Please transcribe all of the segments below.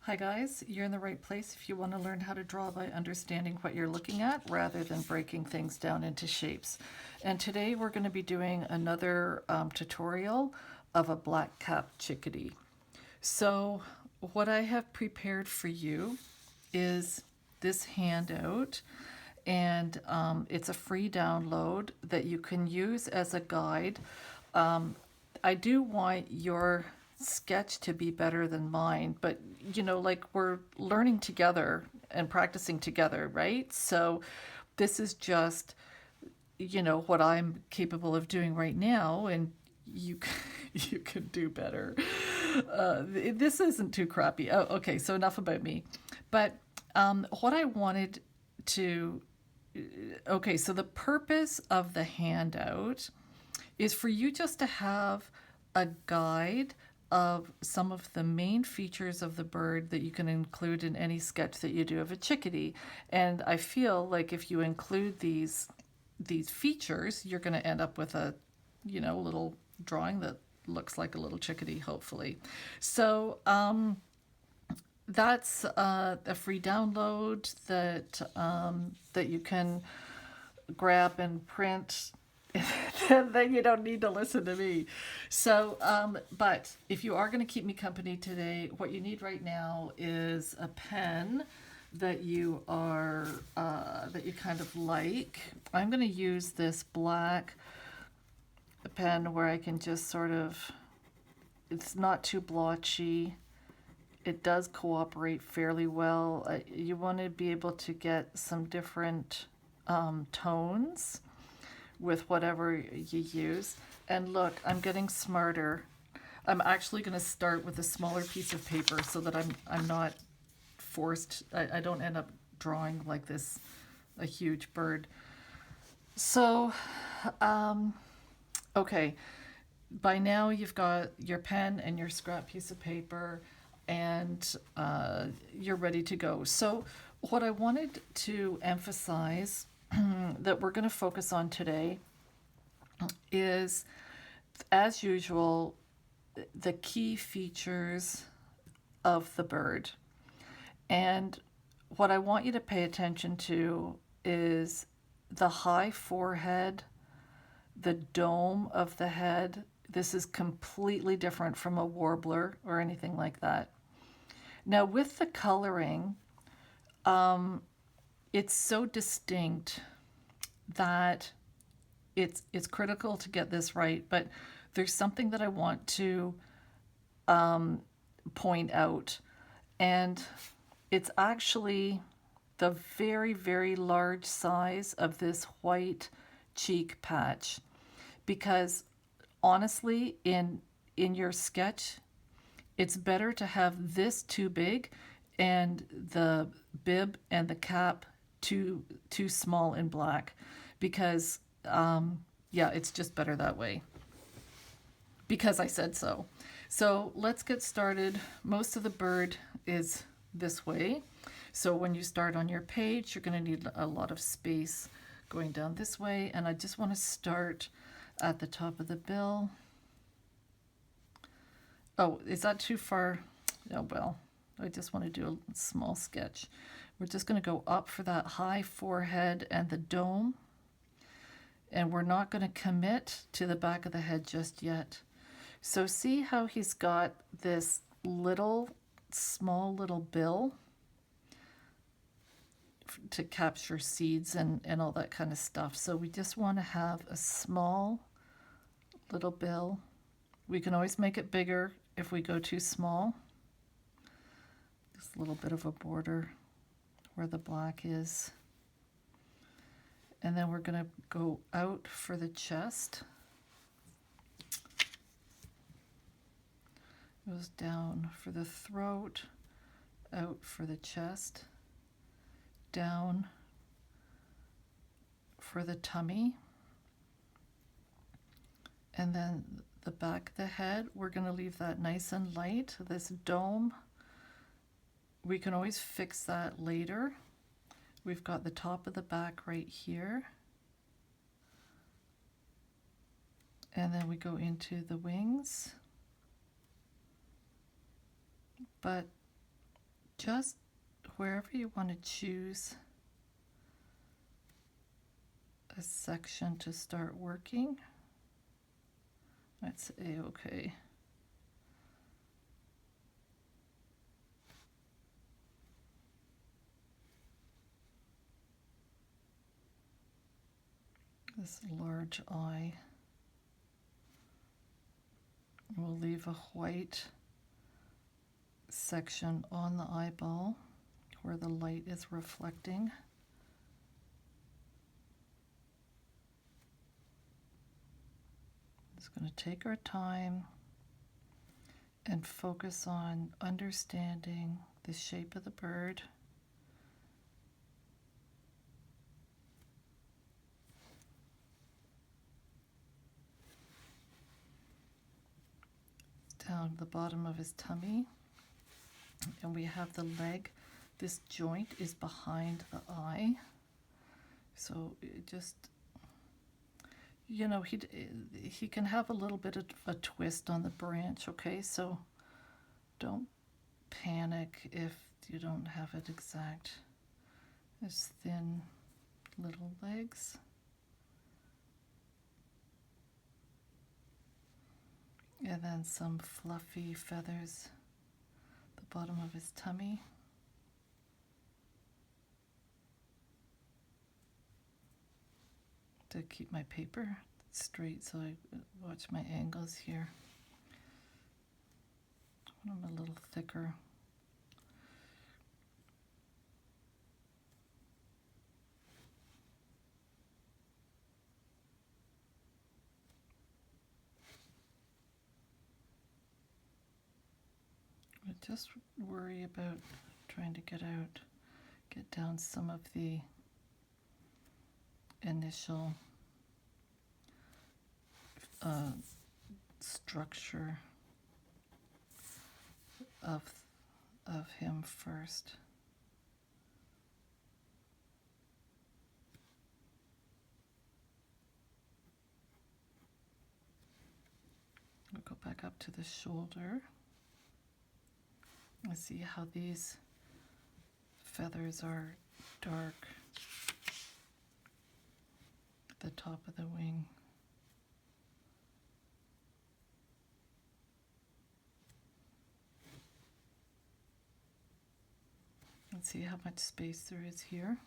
Hi guys, you're in the right place if you want to learn how to draw by understanding what you're looking at rather than breaking things down into shapes. And today we're going to be doing another tutorial of a black cap chickadee. So what I have prepared for you is this handout, and it's a free download that you can use as a guide. I do want your sketch to be better than mine, but like we're learning together and practicing together, right? So this is just, what I'm capable of doing right now, and you you can do better. This isn't too crappy. Oh, okay, so enough about me. But what I wanted to, okay, so the purpose of the handout is for you just to have a guide of some of the main features of the bird that you can include in any sketch that you do of a chickadee. And I feel like if you include these features, you're going to end up with a, little drawing that looks like a little chickadee, hopefully. So that's a free download that you can grab and print. Then you don't need to listen to me. So, but if you are going to keep me company today, what you need right now is a pen that you are that you kind of like. I'm going to use this black pen where I can just sort of, it's not too blotchy. It does cooperate fairly well. You want to be able to get some different tones with whatever you use. And look, I'm getting smarter. I'm actually going to start with a smaller piece of paper so that I'm not forced. I don't end up drawing like this a huge bird. So, okay, by now you've got your pen and your scrap piece of paper, and you're ready to go. So what I wanted to emphasize that we're going to focus on today is, as usual, the key features of the bird. And what I want you to pay attention to is the high forehead, the dome of the head. This is completely different from a warbler or anything like that. Now, with the coloring, it's so distinct that it's critical to get this right. But there's something that I want to point out, and it's actually the very, very large size of this white cheek patch. Because honestly, in your sketch, it's better to have this too big and the bib and the cap too small in black, because yeah, it's just better that way, because I said so. So let's get started. Most of the bird is this way. So when you start on your page, you're going to need a lot of space going down this way. And I just want to start at the top of the bill. Oh, is that too far? Oh, well, I just want to do a small sketch. We're just going to go up for that high forehead and the dome. And we're not going to commit to the back of the head just yet. So see how he's got this small little bill to capture seeds and all that kind of stuff. So we just want to have a small little bill. We can always make it bigger if we go too small. Just a little bit of a border where the black is. And then we're going to go out for the chest. Goes down for the throat, out for the chest, down for the tummy. And then the back of the head, we're going to leave that nice and light. This dome, we can always fix that later. We've got the top of the back right here. And then we go into the wings. But just wherever you want to choose a section to start working, that's A-okay. This large eye. We'll leave a white section on the eyeball where the light is reflecting. Just going to take our time and focus on understanding the shape of the bird. Down the bottom of his tummy, and we have the leg. This joint is behind the eye, so it just, you know, he can have a little bit of a twist on the branch, okay? So don't panic if you don't have it exact. There's thin little legs. And then some fluffy feathers at the bottom of his tummy. To keep my paper straight, so I watch my angles here. I want them a little thicker. I just worry about trying to get down some of the initial structure of him first. We'll go back up to the shoulder. I see how these feathers are dark at the top of the wing. Let's see how much space there is here,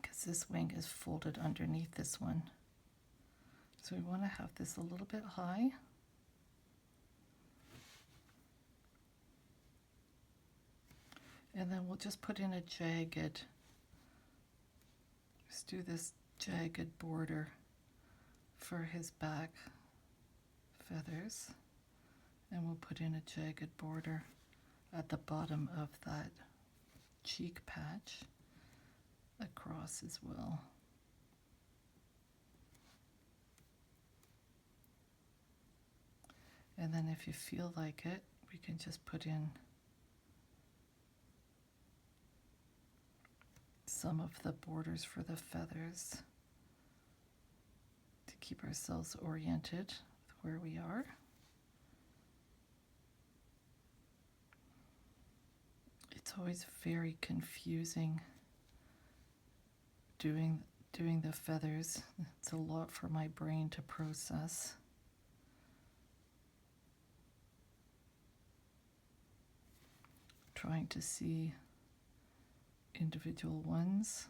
because this wing is folded underneath this one. So we want to have this a little bit high. And then we'll just put in a jagged, just do this jagged border for his back feathers. And we'll put in a jagged border at the bottom of that cheek patch across as well. And then if you feel like it, we can just put in some of the borders for the feathers to keep ourselves oriented with where we are. It's always very confusing doing the feathers. It's a lot for my brain to process. Trying to see individual ones.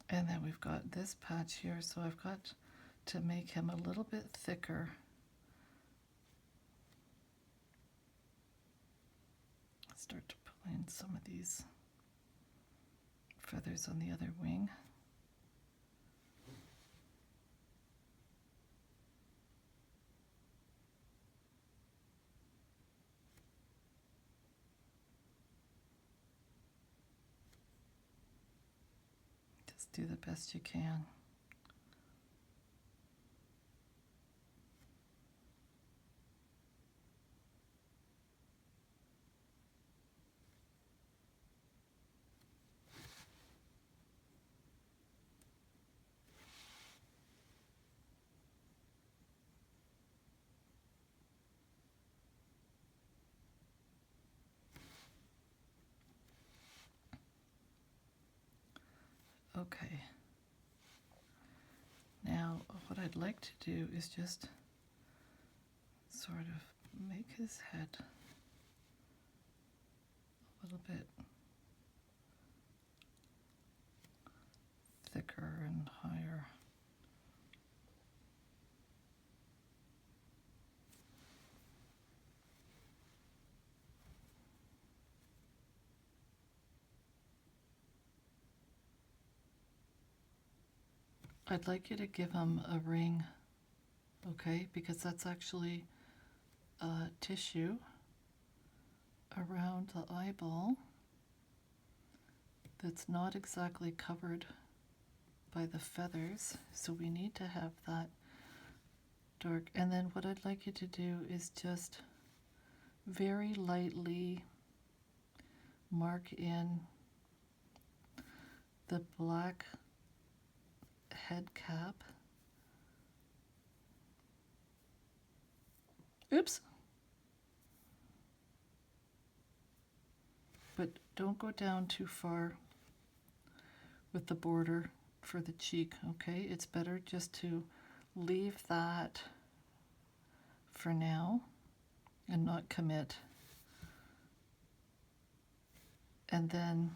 And then we've got this patch here, so I've got to make him a little bit thicker. Start to pull in some of these feathers on the other wing. Just do the best you can. Okay. Now, what I'd like to do is just sort of make his head a little bit thicker and higher. I'd like you to give him a ring, okay, because that's actually tissue around the eyeball that's not exactly covered by the feathers, so we need to have that dark. And then what I'd like you to do is just very lightly mark in the black head cap. Oops. But don't go down too far with the border for the cheek, okay? It's better just to leave that for now and not commit. And then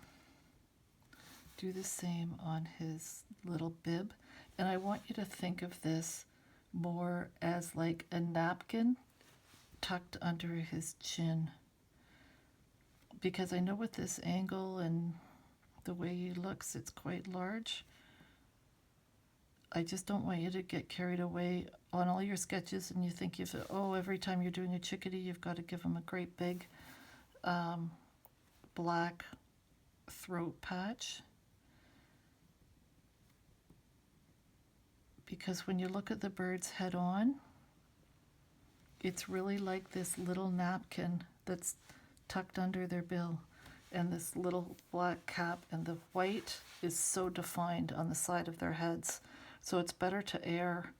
do the same on his little bib. And I want you to think of this more as like a napkin tucked under his chin. Because I know with this angle and the way he looks, it's quite large. I just don't want you to get carried away on all your sketches and you think every time you're doing a chickadee, you've got to give him a great big black throat patch. Because when you look at the birds head on, it's really like this little napkin that's tucked under their bill, and this little black cap, and the white is so defined on the side of their heads. So it's better to err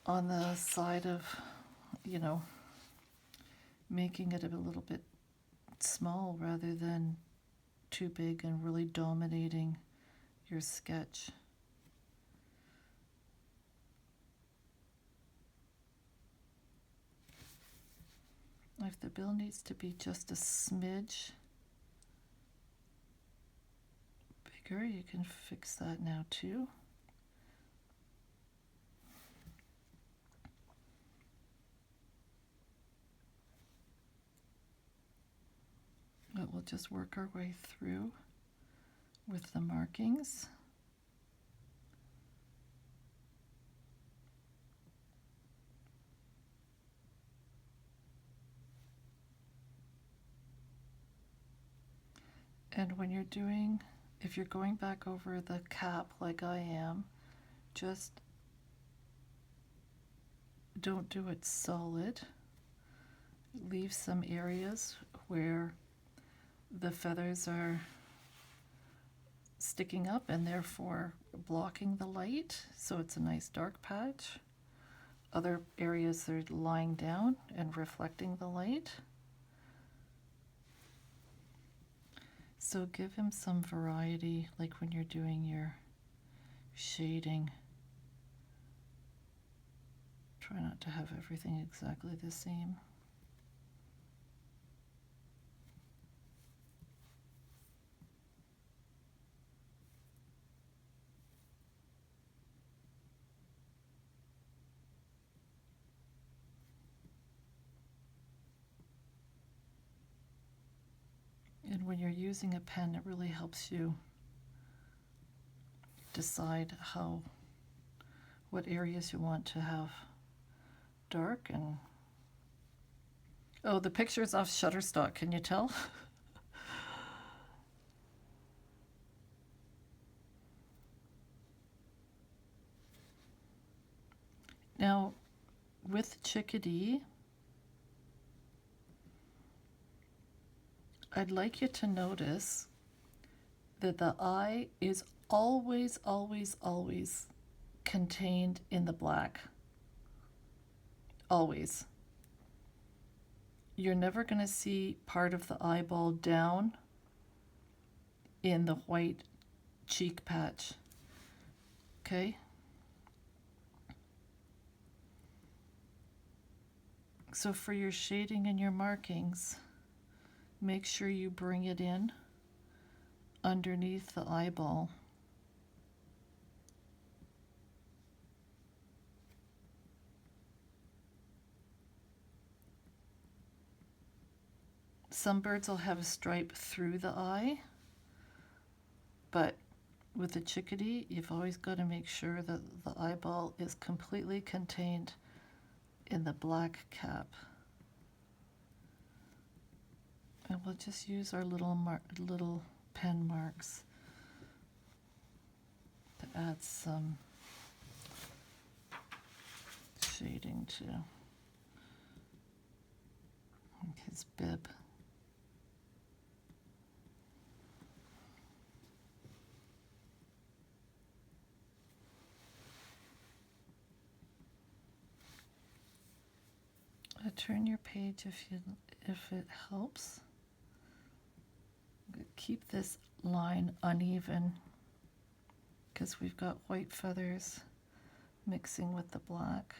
on the side of, making it a little bit small rather than too big and really dominating your sketch. If the bill needs to be just a smidge bigger, you can fix that now too. But we'll just work our way through with the markings. And when you're doing, if you're going back over the cap like I am, just don't do it solid. Leave some areas where the feathers are sticking up and therefore blocking the light, so it's a nice dark patch. Other areas are lying down and reflecting the light. So give him some variety, like when you're doing your shading. Try not to have everything exactly the same. And when you're using a pen, it really helps you decide what areas you want to have dark. And oh, the picture's off Shutterstock, can you tell? Now, with Chickadee, I'd like you to notice that the eye is always, always, always contained in the black. Always. You're never going to see part of the eyeball down in the white cheek patch. Okay? So for your shading and your markings, make sure you bring it in underneath the eyeball. Some birds will have a stripe through the eye, but with the chickadee, you've always got to make sure that the eyeball is completely contained in the black cap. And we'll just use our little pen marks to add some shading to his bib. Turn your page if it helps. Keep this line uneven because we've got white feathers mixing with the black.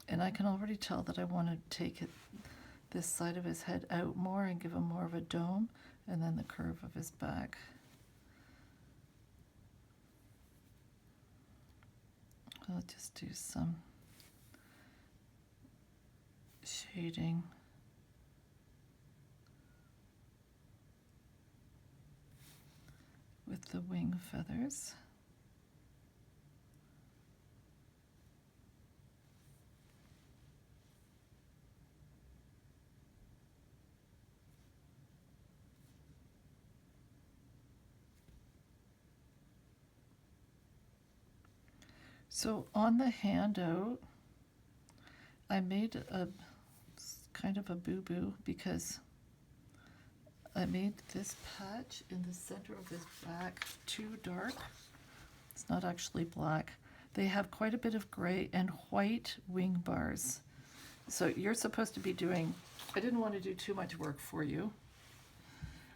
And I can already tell that I want to take this side of his head out more and give him more of a dome, and then the curve of his back. I'll just do some shading. With the wing feathers. So on the handout, I made a kind of a boo-boo because I made this patch in the center of his back too dark. It's not actually black. They have quite a bit of gray and white wing bars. So you're supposed to be doing, I didn't want to do too much work for you.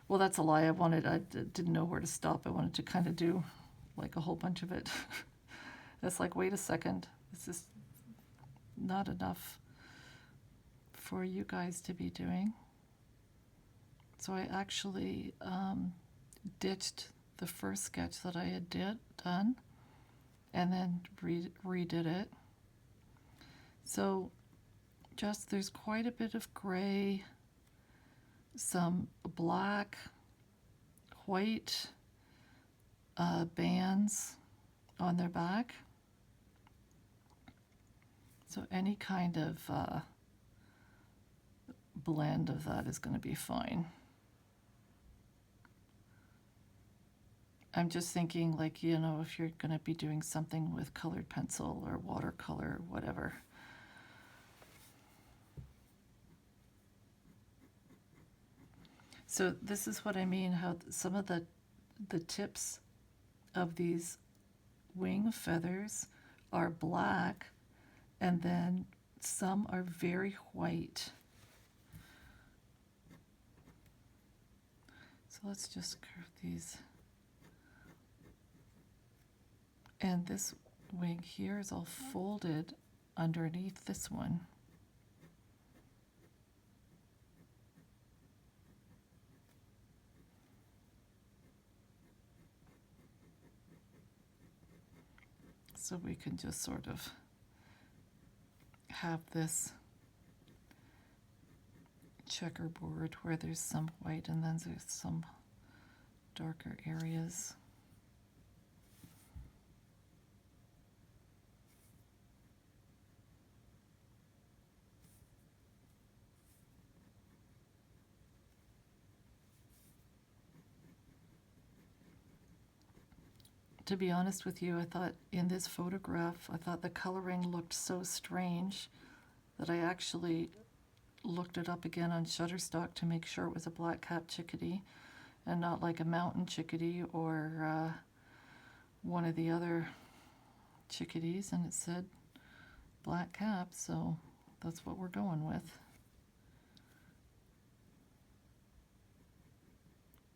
Well, that's a lie. I didn't know where to stop. I wanted to kind of do like a whole bunch of it. It's like, wait a second, this is not enough for you guys to be doing. So I actually ditched the first sketch that I had done and then redid it. So just there's quite a bit of gray, some black, white bands on their back. So any kind of blend of that is going to be fine. I'm just thinking, like, you know, if you're going to be doing something with colored pencil or watercolor or whatever. So this is what I mean, how some of the tips of these wing feathers are black, and then some are very white. So let's just curve these. And this wing here is all folded underneath this one. So we can just sort of have this checkerboard where there's some white and then there's some darker areas. To be honest with you, I thought in this photograph, I thought the coloring looked so strange that I actually looked it up again on Shutterstock to make sure it was a black-capped chickadee and not like a mountain chickadee or one of the other chickadees, and it said black cap, so that's what we're going with.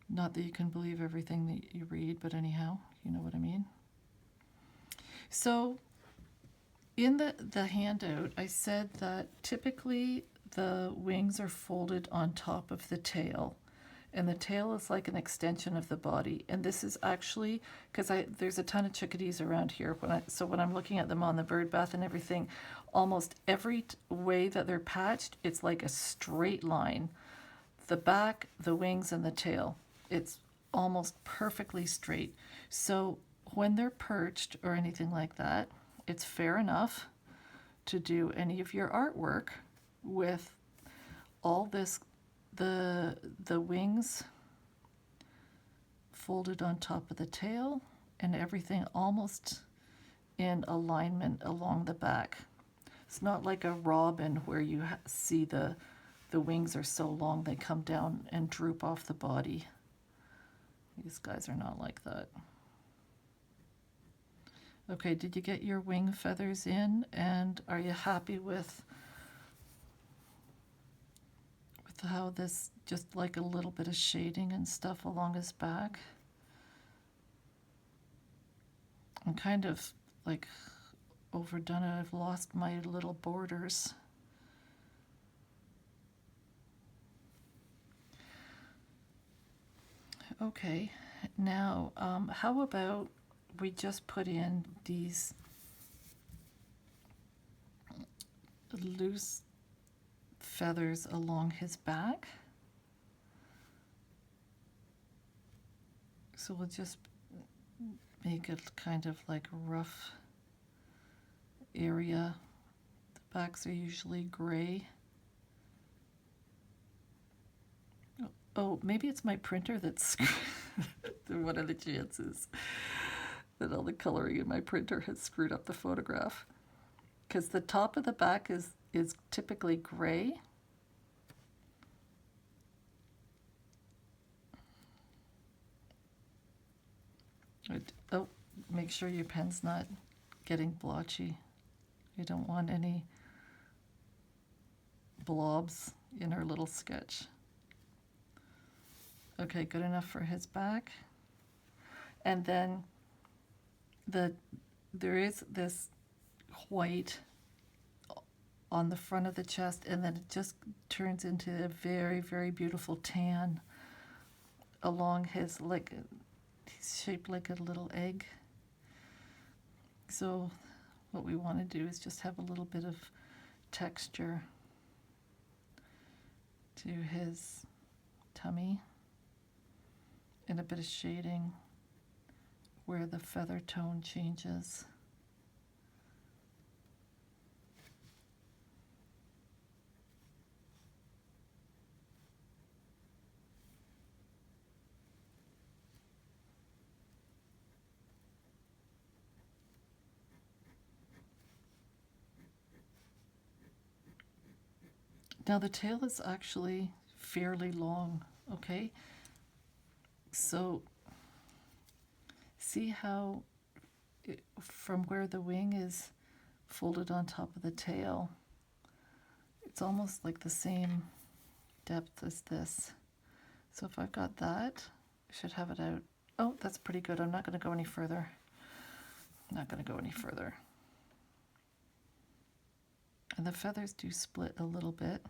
Not that you can believe everything that you read, but anyhow, you know what I mean. So in the handout, I said that typically the wings are folded on top of the tail. And the tail is like an extension of the body. And this is actually, because there's a ton of chickadees around here. So when I'm looking at them on the bird bath and everything, almost every way that they're patched, it's like a straight line. The back, the wings, and the tail. It's almost perfectly straight. So when they're perched or anything like that, it's fair enough to do any of your artwork with all this, the wings folded on top of the tail and everything almost in alignment along the back. It's not like a robin where you see the wings are so long they come down and droop off the body. These guys are not like that. Okay, did you get your wing feathers in, and are you happy with how this, just like a little bit of shading and stuff along his back? I'm kind of like overdone it. I've lost my little borders. Okay, now how about we just put in these loose feathers along his back. So we'll just make it kind of like a rough area. The backs are usually gray. Oh, maybe it's my printer that's one of the chances that all the coloring in my printer has screwed up the photograph. Because the top of the back is typically gray. Oh, make sure your pen's not getting blotchy. You don't want any blobs in our little sketch. Okay, good enough for his back. And then there is this white on the front of the chest, and then it just turns into a very, very beautiful tan along his, like, he's shaped like a little egg. So what we want to do is just have a little bit of texture to his tummy and a bit of shading where the feather tone changes. Now the tail is actually fairly long, okay? So see how from where the wing is folded on top of the tail, it's almost like the same depth as this. So if I've got that, I should have it out. Oh, that's pretty good. I'm not going to go any further. I'm not going to go any further. And the feathers do split a little bit.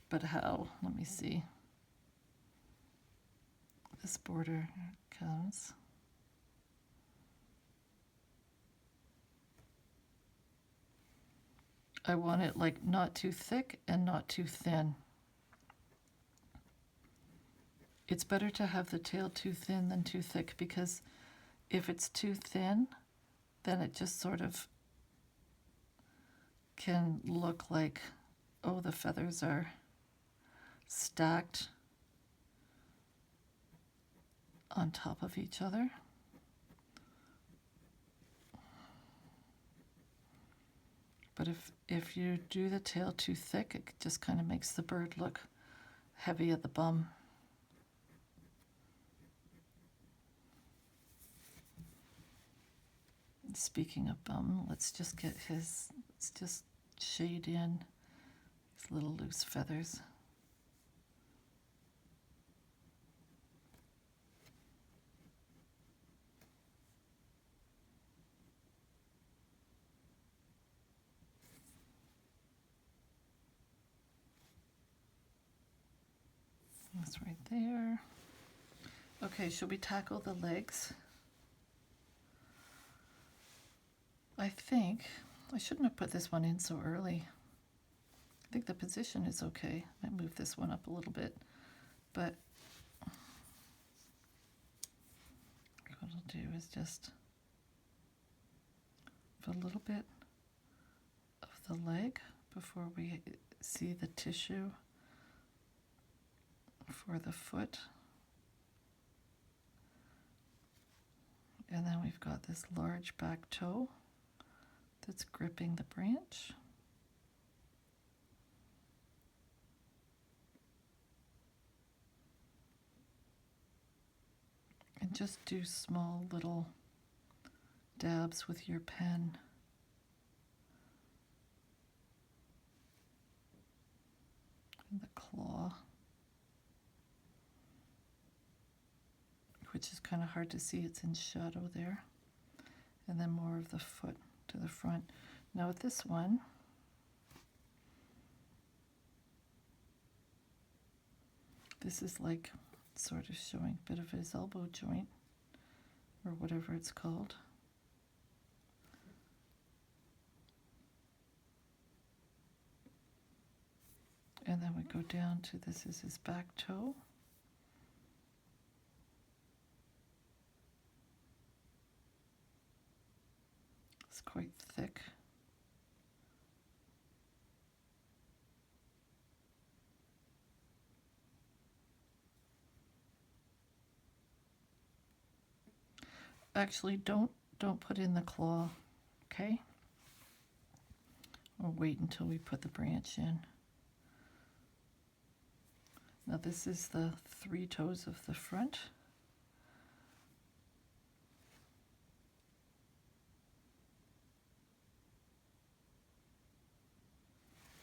But how? Let me see. This border comes. I want it like not too thick and not too thin. It's better to have the tail too thin than too thick, because if it's too thin, then it just sort of can look like, oh, the feathers are stacked on top of each other. But if you do the tail too thick, it just kind of makes the bird look heavy at the bum. Speaking of bum, let's just shade in These little loose feathers. That's right there. Okay, should we tackle the legs? I think I shouldn't have put this one in so early. I think the position is okay. I might move this one up a little bit, but what I'll do is just put a little bit of the leg before we see the tissue for the foot. And then we've got this large back toe that's gripping the branch. And just do small little dabs with your pen. And the claw, which is kind of hard to see, it's in shadow there. And then more of the foot to the front. Now with this one, this is like sort of showing a bit of his elbow joint, or whatever it's called. And then we go down to, this is his back toe. It's quite thick. Actually, don't put in the claw, okay? Or wait until we put the branch in. Now this is the 3 toes of the front.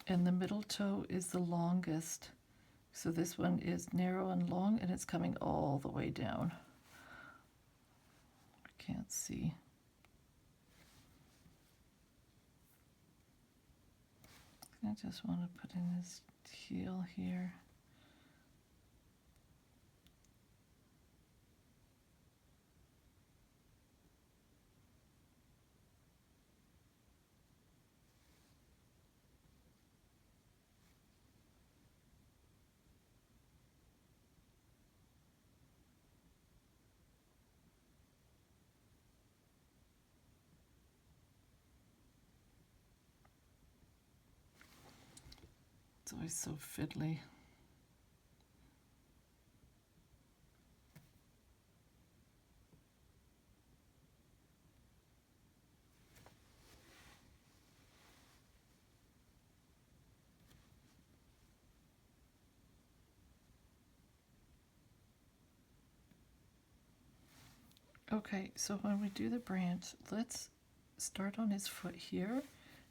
And the middle toe is the longest. So this one is narrow and long, and it's coming all the way down. I can't see. I just want to put in his heel here. It's always so fiddly. Okay, so when we do the branch, let's start on his foot here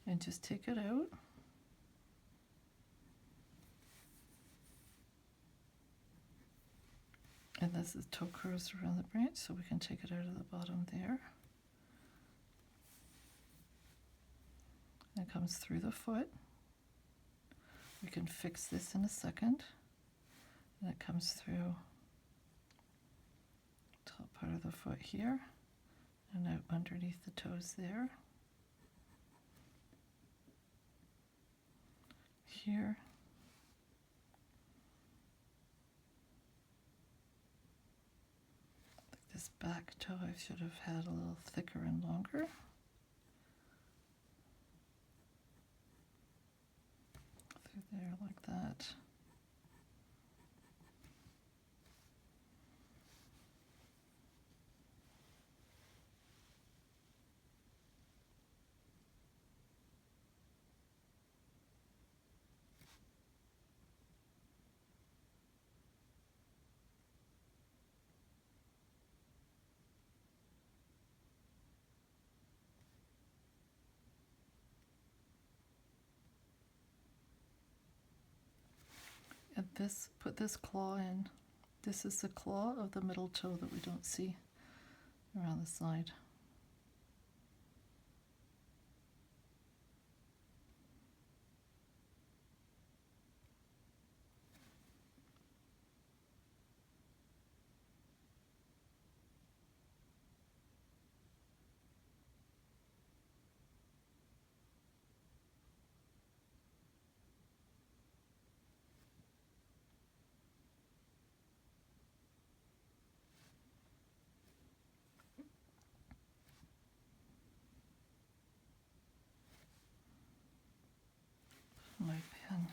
and just take it out. And this is toe curves around the branch, so we can take it out of the bottom there. And it comes through the foot. We can fix this in a second. And it comes through top part of the foot here and out underneath the toes there. Here. This back toe I should have had a little thicker and longer. Through there like that. put this claw in. This is the claw of the middle toe that we don't see around the side. My pen.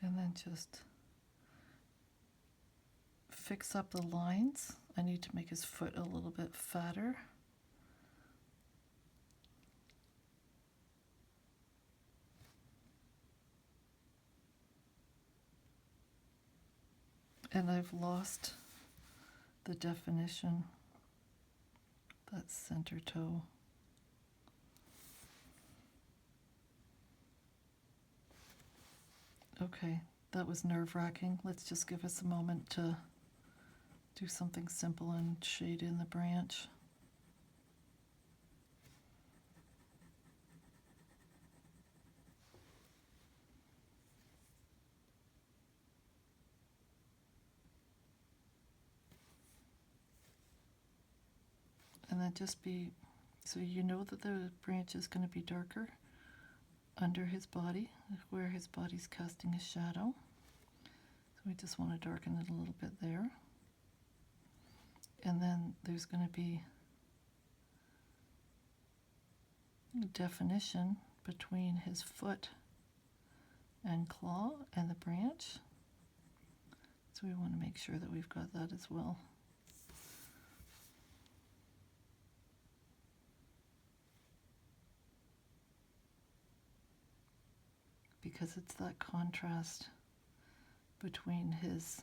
And then just fix up the lines. I need to make his foot a little bit fatter. And I've lost the definition. That's center toe. Okay, that was nerve-wracking. Let's just give us a moment to do something simple and shade in the branch. And then just be, so you know that the branch is going to be darker under his body, where his body's casting a shadow. So we just want to darken it a little bit there. And then there's going to be a definition between his foot and claw and the branch. So we want to make sure that we've got that as well. Because it's that contrast between his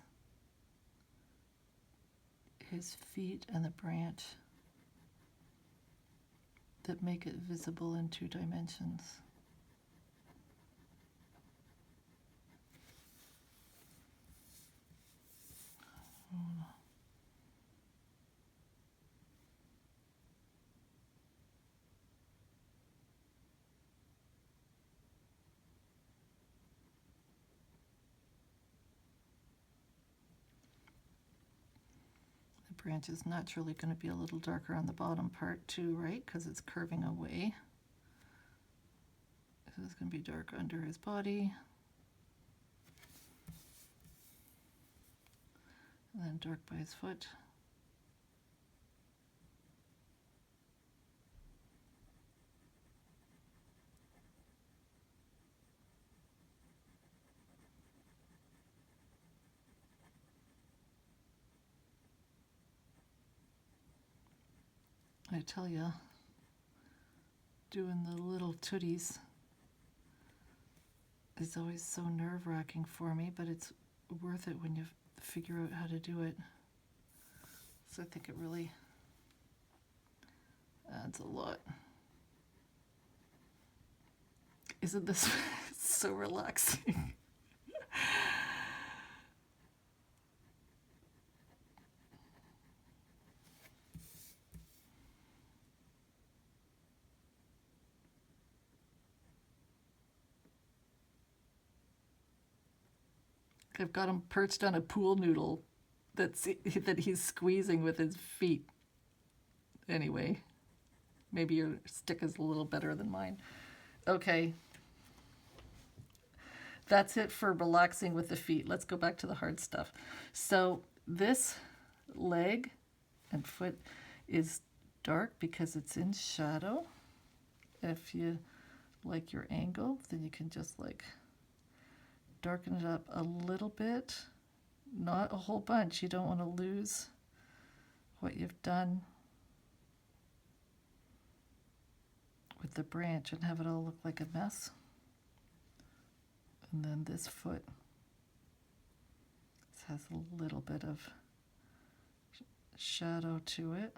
feet and the branch that make it visible in 2 dimensions. Branch is naturally going to be a little darker on the bottom part too, right? Because it's curving away. So it's going to be dark under his body. And then dark by his foot. I tell ya, doing the little tooties is always so nerve-wracking for me, but it's worth it when you figure out how to do it. So I think it really adds a lot. Isn't this so relaxing? I've got him perched on a pool noodle that he's squeezing with his feet. Anyway, maybe your stick is a little better than mine. Okay. That's it for relaxing with the feet. Let's go back to the hard stuff. So this leg and foot is dark because it's in shadow. If you like your angle, then you can just like darken it up a little bit, not a whole bunch. You don't want to lose what you've done with the branch and have it all look like a mess. And then this foot has a little bit of shadow to it.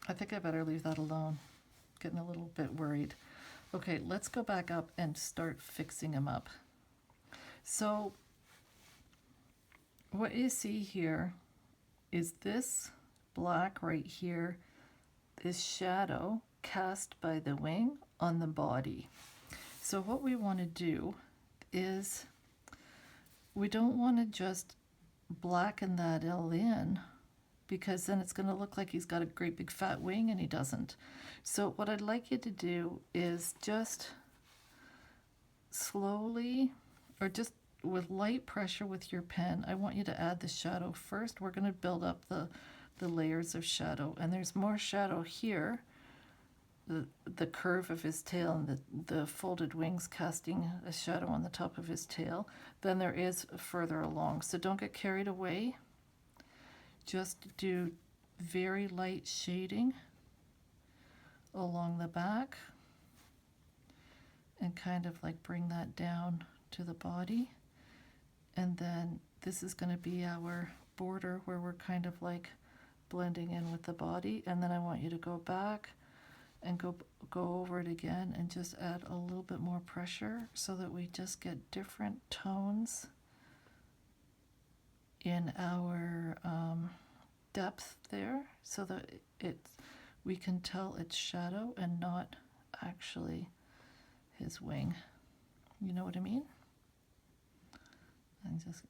I think I better leave that alone. Getting a little bit worried. Okay, let's go back up and start fixing him up. So what you see here is this black right here, this shadow cast by the wing on the body. So what we want to do is we don't want to just blacken that all in, because then it's going to look like he's got a great big fat wing and he doesn't. So what I'd like you to do is just slowly, or just with light pressure with your pen, I want you to add the shadow first. We're going to build up the layers of shadow, and there's more shadow here, the curve of his tail and the folded wings casting a shadow on the top of his tail, than there is further along. So don't get carried away. Just do very light shading along the back and kind of like bring that down to the body. And then this is going to be our border where we're kind of like blending in with the body. And then I want you to go back and go over it again and just add a little bit more pressure so that we just get different tones in our depth there, so that we can tell it's shadow and not actually his wing. You know what I mean?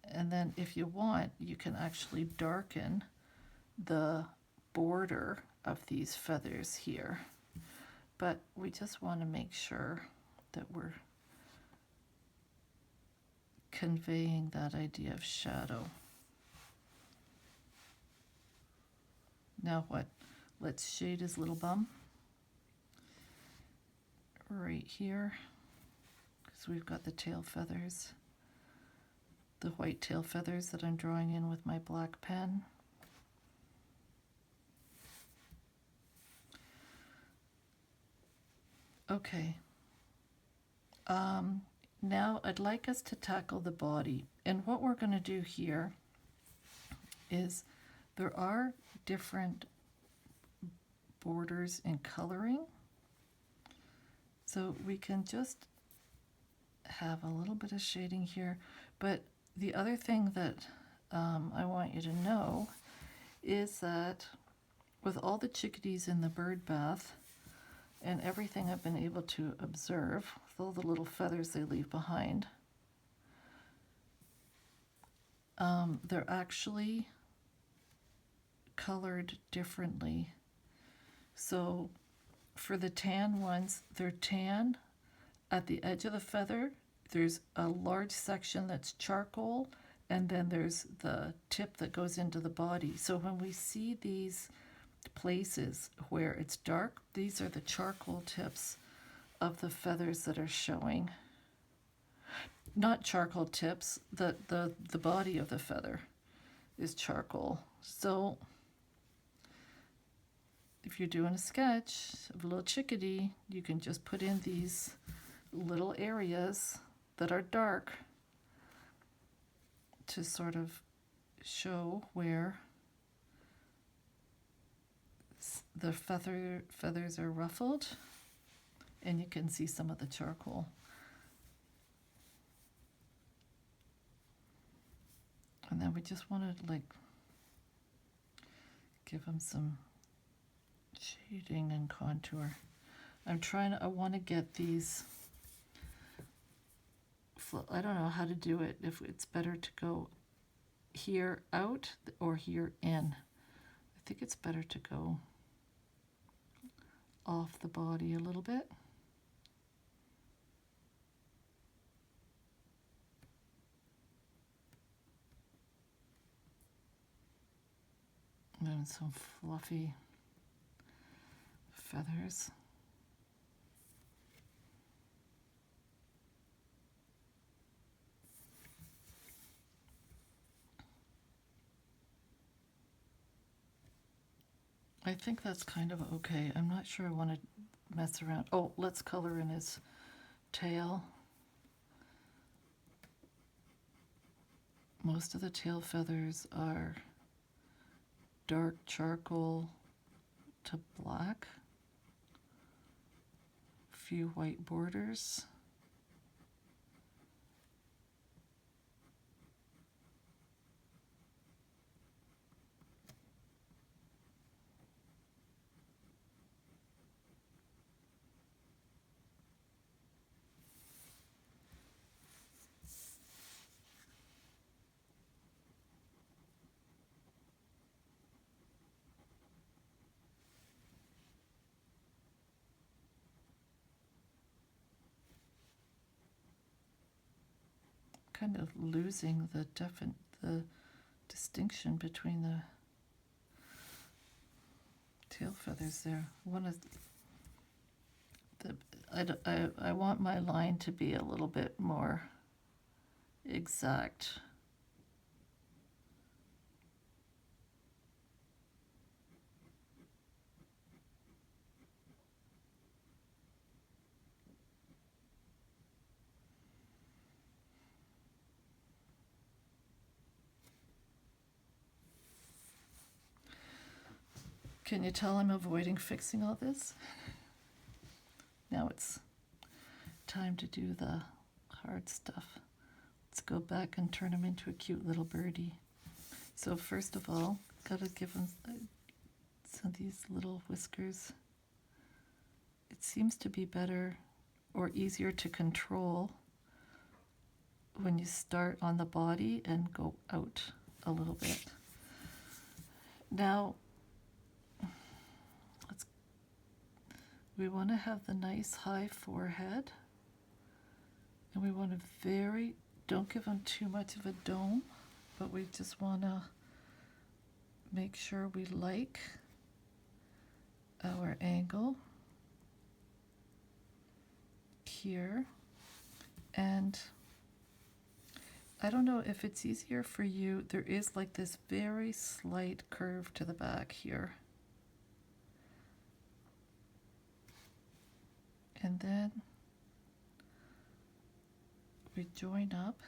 And then if you want, you can actually darken the border of these feathers here. But we just want to make sure that we're conveying that idea of shadow. Now what? Let's shade his little bum right here, because we've got the tail feathers, the white tail feathers that I'm drawing in with my black pen. Okay. Now I'd like us to tackle the body. And what we're going to do here is there are different borders in coloring. So we can just have a little bit of shading here. But the other thing that I want you to know is that with all the chickadees in the bird bath and everything I've been able to observe, with all the little feathers they leave behind, they're actually colored differently. So for the tan ones, they're tan at the edge of the feather. There's a large section that's charcoal, and then there's the tip that goes into the body. So when we see these places where it's dark, these are the charcoal tips of the feathers that are showing. Not charcoal tips, the body of the feather is charcoal. So if you're doing a sketch of a little chickadee, you can just put in these little areas that are dark to sort of show where the feathers are ruffled, and you can see some of the charcoal. And then we just want to like give them some shading and contour. I want to get these, I don't know how to do it, if it's better to go here out or here in. I think it's better to go off the body a little bit. And some fluffy feathers. I think that's kind of okay. I'm not sure I want to mess around. Oh, let's color in his tail. Most of the tail feathers are dark charcoal to black, a few white borders. Kind of losing the distinction between the tail feathers there. One of I want my line to be a little bit more exact. Can you tell I'm avoiding fixing all this? Now it's time to do the hard stuff. Let's go back and turn him into a cute little birdie. So first of all, gotta give him some of these little whiskers. It seems to be better or easier to control when you start on the body and go out a little bit. Now, we want to have the nice high forehead, and we want to don't give him too much of a dome, but we just want to make sure we like our angle here. And I don't know if it's easier for you, there is like this very slight curve to the back here. And then we join up.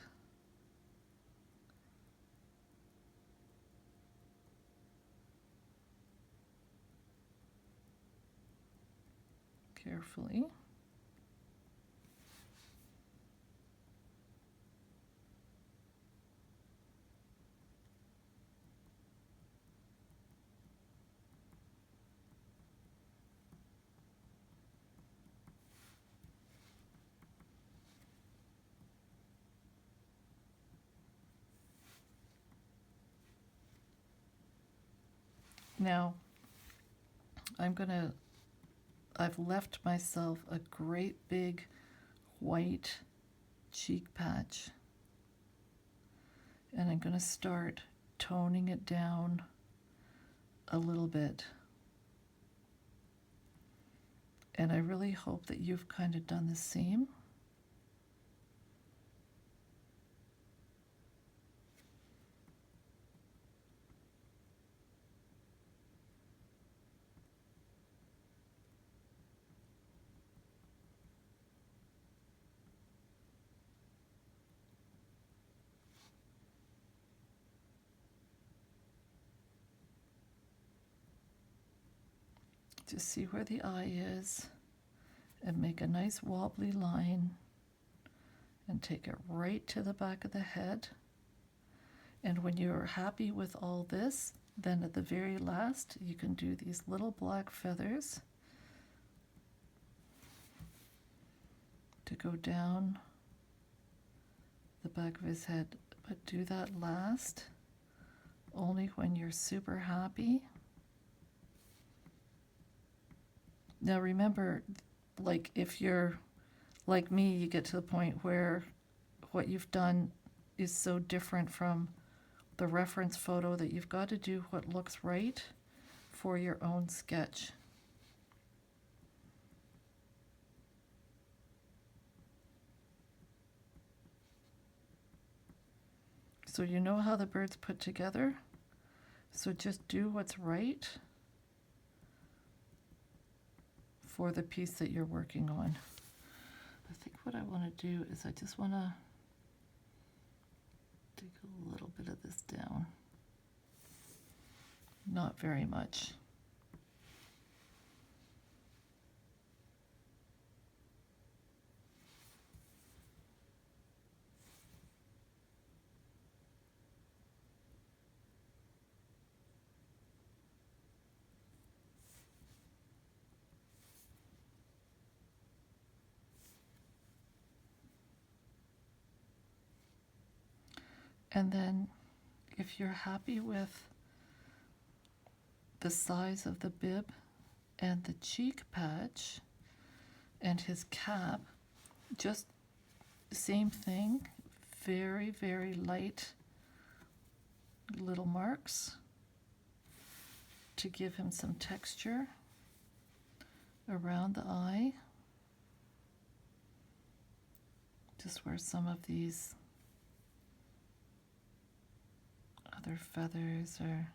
Carefully. Now, I've left myself a great big white cheek patch, and I'm going to start toning it down a little bit. And I really hope that you've kind of done the same. Just see where the eye is and make a nice wobbly line and take it right to the back of the head. And when you're happy with all this, then at the very last, you can do these little black feathers to go down the back of his head. But do that last only when you're super happy. Now remember, like if you're like me, you get to the point where what you've done is so different from the reference photo that you've got to do what looks right for your own sketch. So you know how the bird's put together, so just do what's right for the piece that you're working on. I think what I want to do is I just want to take a little bit of this down. Not very much. And then if you're happy with the size of the bib and the cheek patch and his cap, just same thing, very, very light little marks to give him some texture around the eye. Just where some of these other feathers are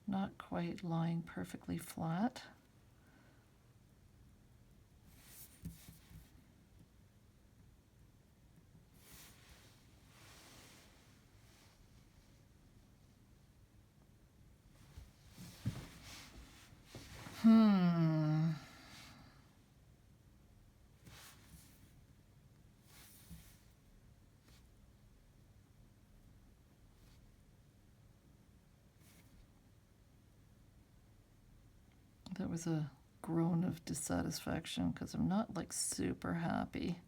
not quite lying perfectly flat. That was a groan of dissatisfaction because I'm not like super happy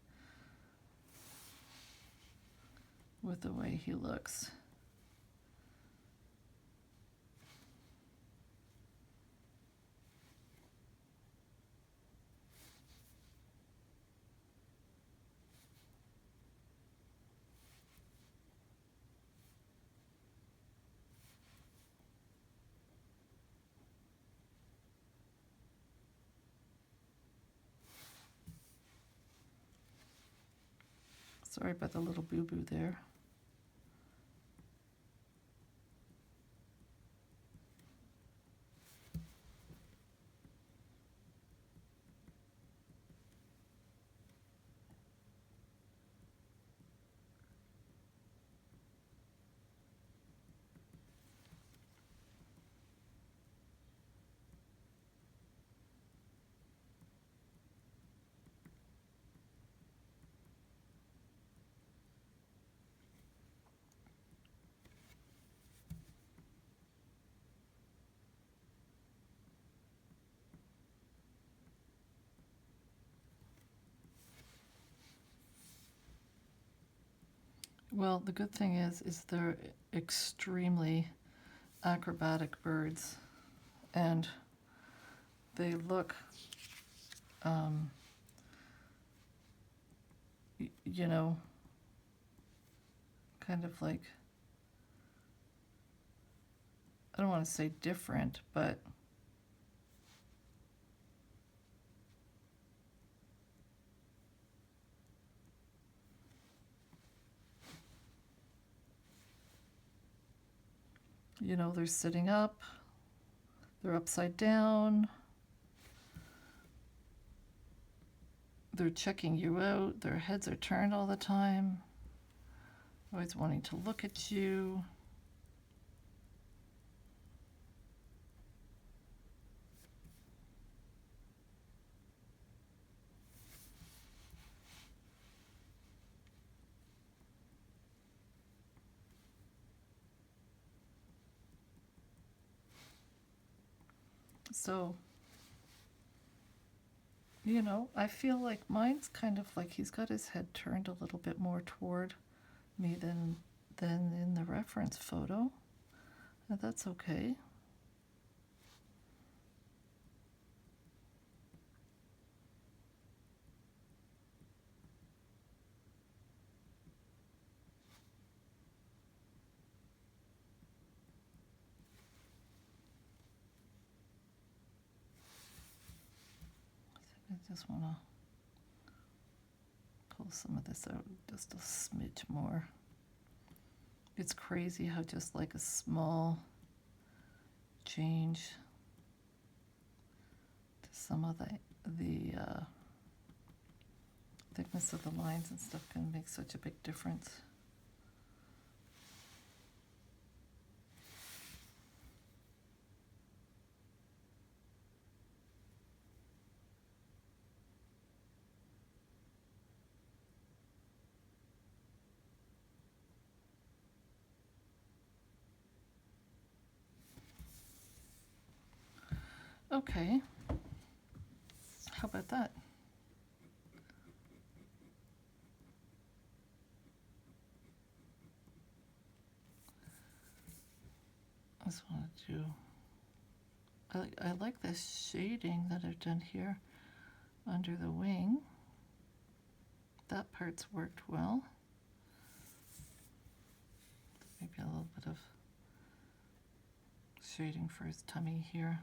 with the way he looks. Sorry about the little boo-boo there. Well, the good thing is they're extremely acrobatic birds, and they look, you know, kind of like, I don't want to say different, but you know, they're sitting up, they're upside down, they're checking you out, their heads are turned all the time, always wanting to look at you. So, you know, I feel like mine's kind of like he's got his head turned a little bit more toward me than in the reference photo. And that's okay. I just want to pull some of this out just a smidge more. It's crazy how just like a small change to some of the thickness of the lines and stuff can make such a big difference. Okay, how about that? I like this shading that I've done here under the wing. That part's worked well. Maybe a little bit of shading for his tummy here.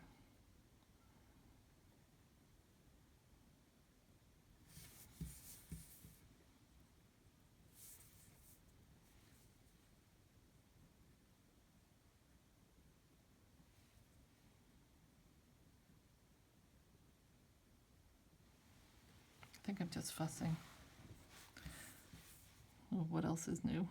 I think I'm just fussing. Oh, what else is new?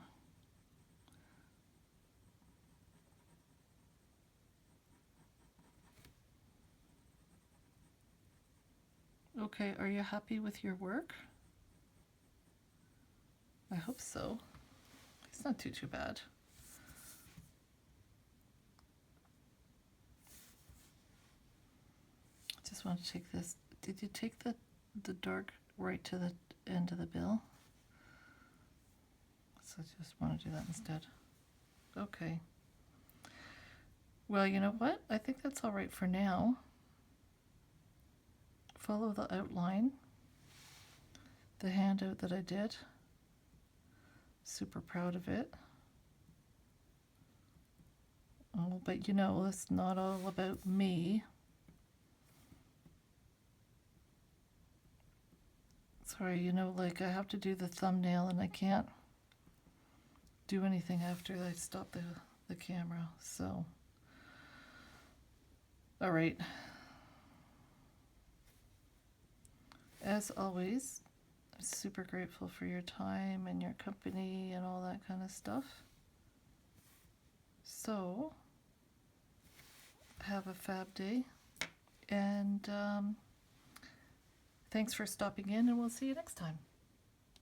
Okay, are you happy with your work? I hope so. It's not too bad. I just want to take this. Did you take the dark right to the end of the bill? So I just want to do that instead. Okay. Well, you know what? I think that's all right for now. Follow the outline, the handout that I did. Super proud of it. Oh, but you know, it's not all about me. Sorry, you know, like I have to do the thumbnail and I can't do anything after I stop the camera, so. All right. As always, I'm super grateful for your time and your company and all that kind of stuff. So, have a fab day, and thanks for stopping in, and we'll see you next time.